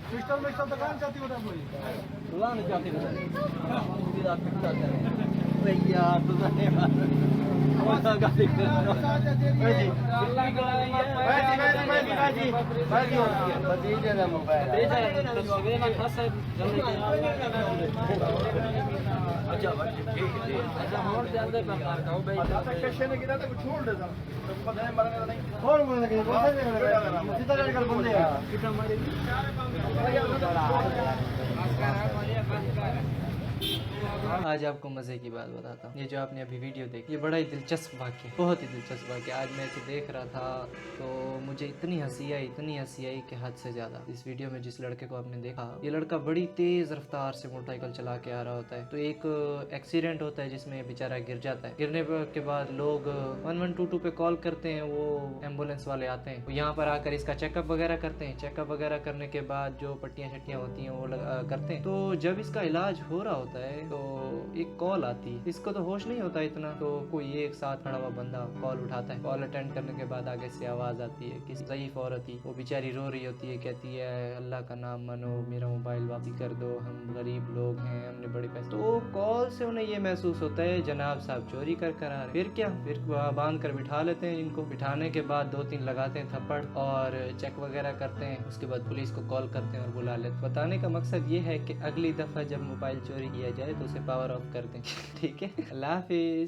Pistol में सब दुकान जाती हो ना कोई बुला नहीं जाती पूरी रात पिटता है भैया तो नहीं मार कौन-सा गाड़ी कर भतीजे ना मोबाइल तस्वीर में खास है अच्छा ठीक है अच्छा और ज्यादा प्रकार का हो भाई कैसे ने गिरा तो छोड़ दे तो पता है मरने नहीं कौन बोल रहा है कौन सा सीधा लड़का बोल दिया कितना मारे आज आपको मजे की बात बताता हूँ। ये जो आपने अभी वीडियो देखी ये बड़ा ही दिलचस्प वाक्य, बहुत ही दिलचस्प वाक्य। आज मैं इसे देख रहा था तो मुझे इतनी हंसी आई कि हद से ज्यादा। इस वीडियो में जिस लड़के को आपने देखा, ये लड़का बड़ी तेज रफ्तार से मोटरसाइकिल चला के आ रहा होता है। तो एक एक्सीडेंट होता है जिसमें बेचारा गिर जाता है। गिरने के बाद लोग 1122 पे कॉल करते हैं, वो एम्बुलेंस वाले आते हैं, यहाँ पर आकर इसका चेकअप वगैरह करते हैं। चेकअप वगैरह करने के बाद जो पट्टियां शट्टियां होती हैं वो करते हैं। तो जब इसका इलाज हो रहा होता है तो एक कॉल आती है। इसको तो होश नहीं होता इतना, तो कोई एक साथ खड़ा हुआ बंदा कॉल उठाता है। कॉल अटेंड करने के बाद आगे से आवाज आती है किसी ज़ईफ औरत की, वो बेचारी रो रही होती है, कहती है अल्लाह का नाम मानो, मेरा मोबाइल वापसी कर दो, हम गरीब लोग हैं, हमने बड़े पैसे। तो कॉल से उन्हें ये महसूस होता है जनाब साहब चोरी कर कर आ रहे। फिर क्या, फिर बांध कर बिठा लेते हैं इनको। बिठाने के बाद 2-3 लगाते हैं थप्पड़ और चेक वगैरह करते हैं। उसके बाद पुलिस को कॉल करते हैं और बुला लेते। बताने का मकसद ये है कि अगली दफा जब मोबाइल चोरी किया जाए तो उसे पावर ऑफ कर दें। ठीक है, अल्लाह हाफिज।